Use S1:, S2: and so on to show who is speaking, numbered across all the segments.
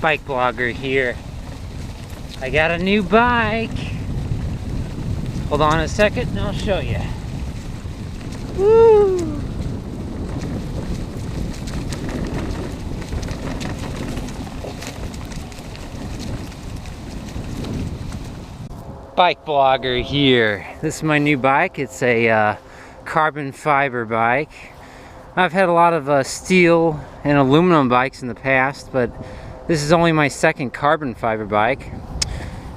S1: Bike blogger here. I got a new bike. Hold on a second and I'll show you. Woo! Bike blogger here. This is my new bike. It's a carbon fiber bike. I've had a lot of steel and aluminum bikes in the past, but this is only my second carbon fiber bike.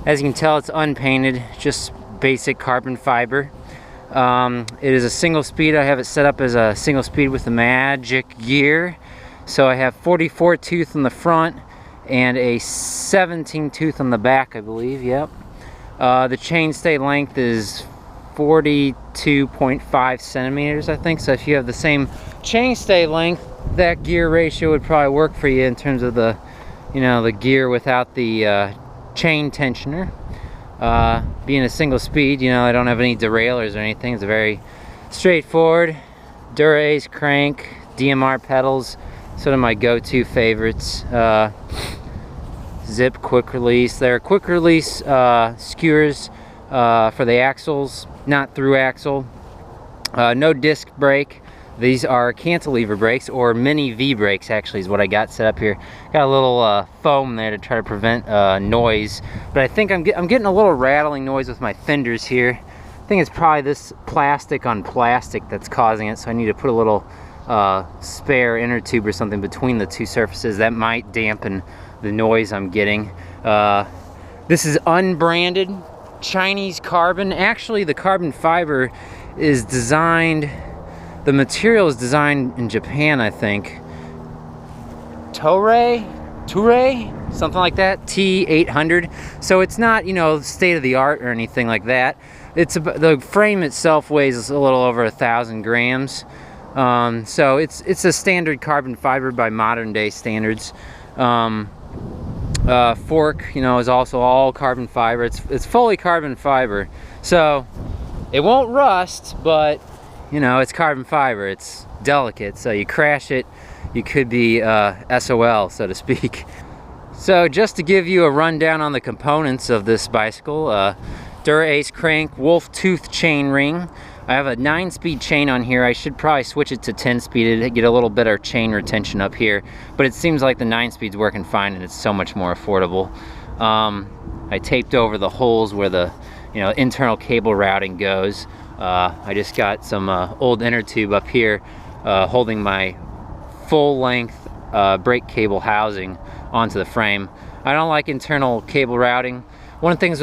S1: As you can tell, it's unpainted, just basic carbon fiber. It is a single speed. I have it set up as a single speed with the magic gear. So I have 44 tooth on the front and a 17 tooth on the back, I believe. Yep. The chainstay length is 42.5 centimeters, I think. So if you have the same chainstay length, that gear ratio would probably work for you in terms of the, the gear without the chain tensioner. Being a single speed, I don't have any derailleurs or anything. It's a very straightforward Dura-Ace crank, Dmr Pedals, sort of my go-to favorites. Zip quick release. They're quick release skewers for the axles, not through axle. No disc brake. These are cantilever brakes, or mini V brakes actually is what I got set up here. Got a little foam there to try to prevent noise, but I think I'm getting a little rattling noise with my fenders here. I think it's probably this plastic on plastic that's causing it, so I need to put a little spare inner tube or something between the two surfaces. That might dampen the noise I'm getting. This is unbranded Chinese carbon. Actually, the carbon fiber is designed, the material is designed in Japan, I think. Toray, something like that, T800. So it's not, state of the art or anything like that. The frame itself weighs a little over 1,000 grams. So it's a standard carbon fiber by modern day standards. Fork, is also all carbon fiber. It's fully carbon fiber, so it won't rust, but it's carbon fiber. It's delicate, so you crash it, you could be SOL, so to speak. So just to give you a rundown on the components of this bicycle, Dura-Ace crank, wolf tooth chain ring. I have a 9-speed chain on here. I should probably switch it to 10-speed to get a little better chain retention up here, but it seems like the 9-speed's working fine and it's so much more affordable. I taped over the holes where the internal cable routing goes. I just got some old inner tube up here holding my full-length brake cable housing onto the frame. I don't like internal cable routing. One thing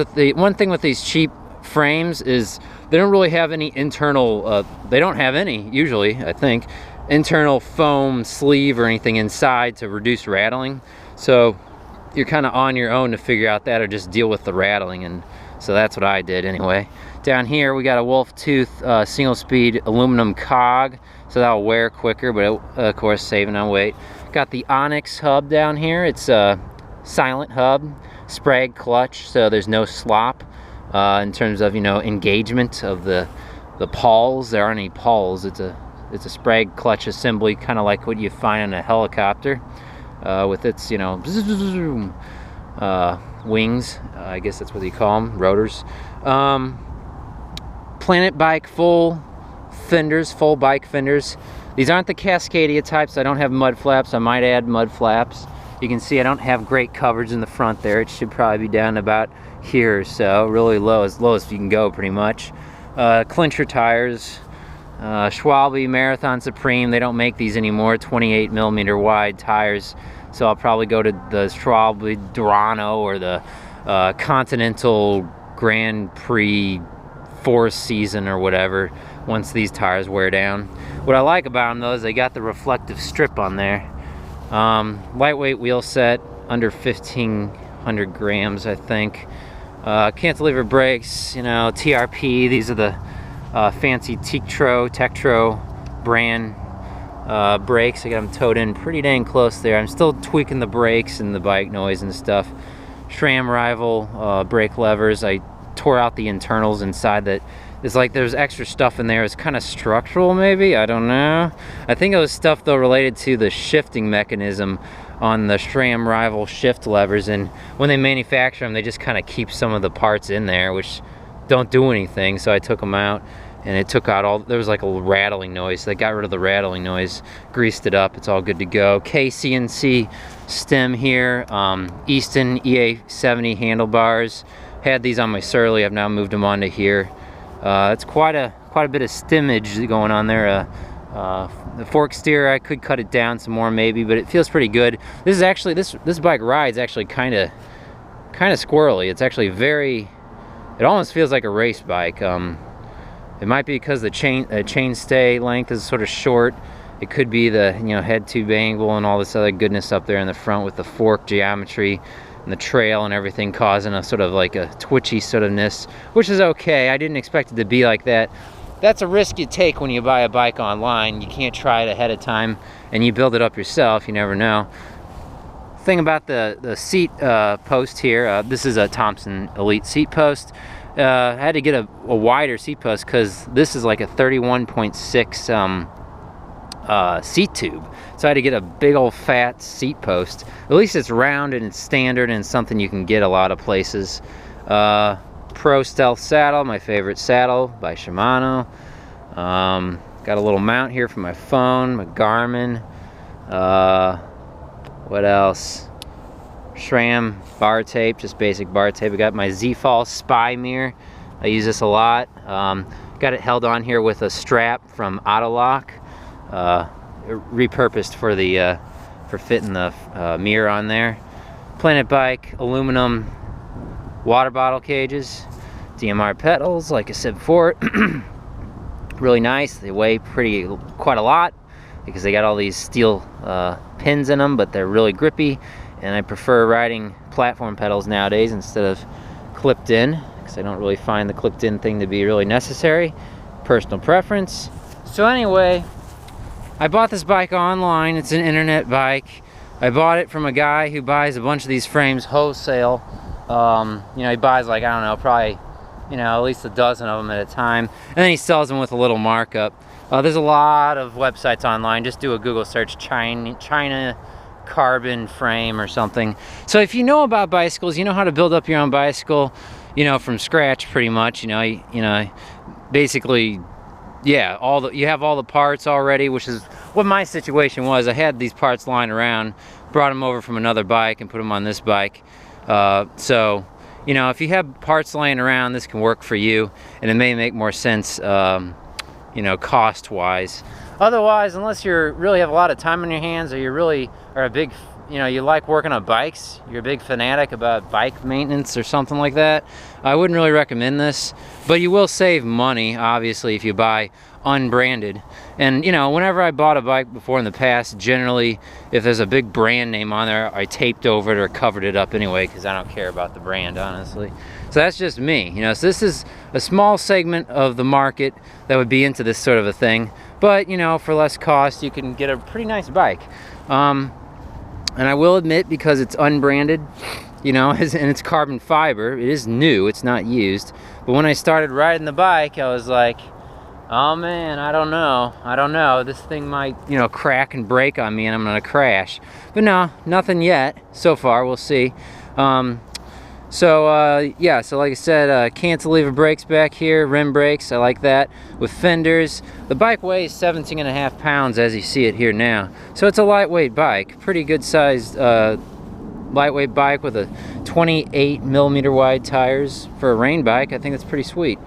S1: with these cheap frames is they don't really have any internal, they don't have any, usually, I think, internal foam sleeve or anything inside to reduce rattling. So you're kind of on your own to figure out that, or just deal with the rattling, and so that's what I did anyway. Down here we got a wolf tooth single speed aluminum cog, so that'll wear quicker, but of course saving on weight. Got the Onyx Hub down here. It's a silent hub, sprag clutch, so there's no slop. In terms of engagement of the pawls. There aren't any pawls. It's a sprag clutch assembly, kind of like what you find in a helicopter, with its wings. I guess that's what you call them, rotors. Planet Bike full bike fenders. These aren't the Cascadia types. I don't have mud flaps. I might add mud flaps. You can see I don't have great coverage in the front there. It should probably be down about here or so, really low as you can go pretty much. Clincher tires, Schwalbe Marathon Supreme. They don't make these anymore, 28mm wide tires, so I'll probably go to the Schwalbe Durano or the Continental Grand Prix 4th season or whatever once these tires wear down. What I like about them though is they got the reflective strip on there. Lightweight wheel set, under 1,500 grams, I think. Cantilever brakes, TRP. These are the fancy Tektro brand brakes. I got them towed in pretty dang close there. I'm still tweaking the brakes and the bike noise and stuff. SRAM rival brake levers. I tore out the internals inside that. It's like there's extra stuff in there. It's kind of structural maybe, I don't know. I think it was stuff though related to the shifting mechanism on the SRAM rival shift levers, and when they manufacture them, they just kind of keep some of the parts in there, which don't do anything. So I took them out, and it took out all, there was like a rattling noise, so they got rid of the rattling noise, greased it up, it's all good to go. KCNC stem here, Easton EA70 handlebars. Had these on my Surly, I've now moved them onto here. It's quite a bit of stimmage going on there. The fork steer, I could cut it down some more maybe, but it feels pretty good. This is actually, this bike rides actually kind of squirrely. It's actually very, it almost feels like a race bike. It might be because the chainstay length is sort of short. It could be the, you know, head tube angle and all this other goodness up there in the front with the fork geometry and the trail and everything causing a sort of like a twitchy sort ofness, which is okay. I didn't expect it to be like that. That's a risk you take when you buy a bike online. You can't try it ahead of time, and you build it up yourself. You never know. Thing about the seat post here, this is a Thompson Elite seat post. I had to get a wider seat post because this is like a 31.6 seat tube. So I had to get a big old fat seat post. At least it's round and it's standard and it's something you can get a lot of places. Pro Stealth saddle, my favorite saddle by Shimano. Got a little mount here for my phone, my Garmin. What else? SRAM bar tape, just basic bar tape. I got my Z-Fall spy mirror. I use this a lot. Got it held on here with a strap from Autolock. Repurposed for the for fitting the mirror on there. Planet Bike aluminum water bottle cages. Dmr Pedals, like I said before. Really nice. They weigh quite a lot because they got all these steel pins in them, but they're really grippy, and I prefer riding platform pedals nowadays instead of clipped in, because I don't really find the clipped in thing to be really necessary. Personal preference. So anyway, I bought this bike online. It's an internet bike. I bought it from a guy who buys a bunch of these frames wholesale. You know, he buys like, I don't know, probably, you know, at least a dozen of them at a time, and then he sells them with a little markup. There's a lot of websites online. Just do a Google search, China carbon frame or something. So if you know about bicycles, you know how to build up your own bicycle, you know, from scratch pretty much. You know, basically, yeah, you have all the parts already, which is what my situation was. I had these parts lying around, brought them over from another bike and put them on this bike. So, you know, if you have parts laying around, this can work for you, and it may make more sense, you know, cost-wise. Otherwise, unless you really have a lot of time on your hands, or you really are a big, you know, you like working on bikes, you're a big fanatic about bike maintenance or something like that, I wouldn't really recommend this. But you will save money, obviously, if you buy unbranded. And, you know, whenever I bought a bike before in the past, generally, if there's a big brand name on there, I taped over it or covered it up anyway, because I don't care about the brand, honestly. So that's just me, you know. So this is a small segment of the market that would be into this sort of a thing. But, you know, for less cost, you can get a pretty nice bike. And I will admit, because it's unbranded, you know, and it's carbon fiber, it is new, it's not used. But when I started riding the bike, I was like, oh man, I don't know, this thing might, you know, crack and break on me and I'm gonna crash. But no, nothing yet so far. We'll see. Yeah, so like I said, cantilever brakes back here, rim brakes, I like that, with fenders. The bike weighs 17.5 pounds as you see it here now, so it's a lightweight bike, pretty good sized lightweight bike with a 28mm wide tires for a rain bike. I think that's pretty sweet.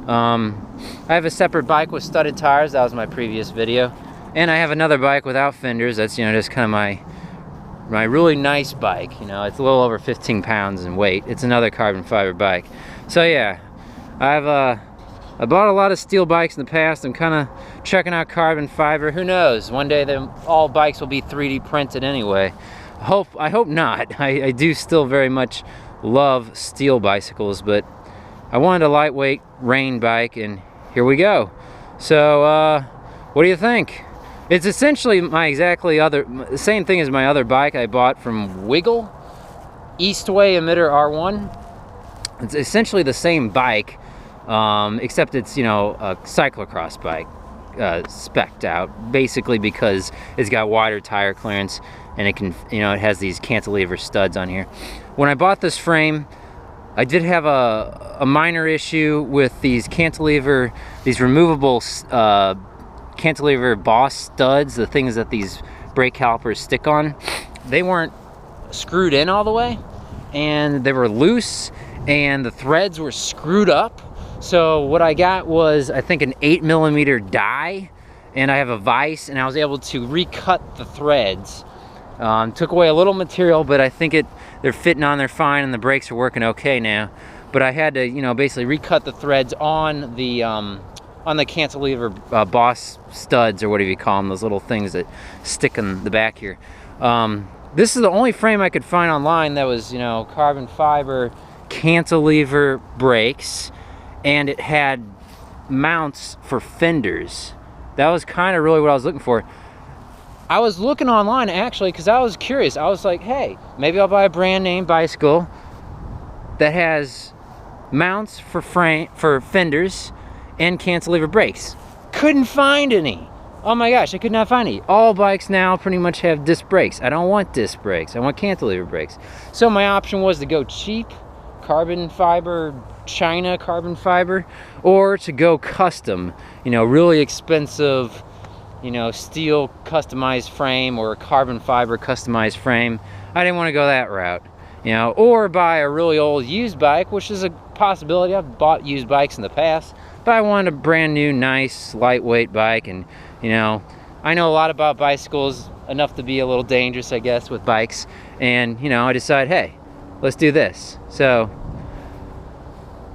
S1: I have a separate bike with studded tires. That was my previous video, and I have another bike without fenders. That's, you know, just kind of my really nice bike. You know, it's a little over 15 pounds in weight. It's another carbon fiber bike. So yeah, I bought a lot of steel bikes in the past. I'm kind of checking out carbon fiber. Who knows? One day all bikes will be 3D printed anyway. I hope not. I do still very much love steel bicycles, but I wanted a lightweight rain bike, and here we go. So what do you think? It's essentially the same thing as my other bike I bought from Wiggle, Eastway Emitter R1. It's essentially the same bike, except it's, you know, a cyclocross bike. spec'd out, basically because it's got wider tire clearance and it can, you know, it has these cantilever studs on here. When I bought this frame, I did have a minor issue with these cantilever, these removable cantilever boss studs, the things that these brake calipers stick on. They weren't screwed in all the way, and they were loose, and the threads were screwed up. So what I got was, I think, an 8mm die, and I have a vise, and I was able to recut the threads. Took away a little material, but I think they're fitting on there fine, and the brakes are working okay now. But I had to, you know, basically recut the threads on the cantilever boss studs, or whatever you call them, those little things that stick in the back here. This is the only frame I could find online that was, you know, carbon fiber cantilever brakes, and it had mounts for fenders. That was kind of really what I was looking for. I was looking online actually because I was curious. I was like, hey, maybe I'll buy a brand name bicycle that has mounts for fenders and cantilever brakes. Couldn't find any. Oh my gosh, I could not find any. All bikes now pretty much have disc brakes. I don't want disc brakes, I want cantilever brakes. So my option was to go cheap, carbon fiber, China carbon fiber, or to go custom, you know, really expensive, you know, steel customized frame or carbon fiber customized frame. I didn't want to go that route, you know, or buy a really old used bike, which is a possibility. I've bought used bikes in the past, but I wanted a brand new, nice, lightweight bike. And, you know, I know a lot about bicycles, enough to be a little dangerous, I guess, with bikes. And, you know, I decided, hey, let's do this. So,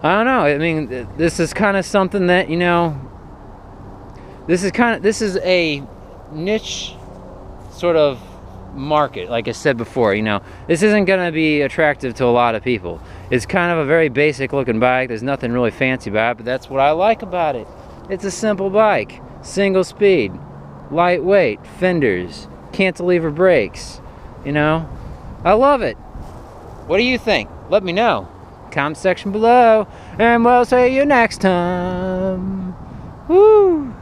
S1: I don't know. I mean, this is kind of something that, you know, this is a niche sort of market, like I said before. You know, this isn't gonna be attractive to a lot of people. It's kind of a very basic looking bike. There's nothing really fancy about it, but that's what I like about it. It's a simple bike, single speed, lightweight, fenders, cantilever brakes. You know, I love it. What do you think? Let me know. Comment section below, and we'll see you next time. Woo!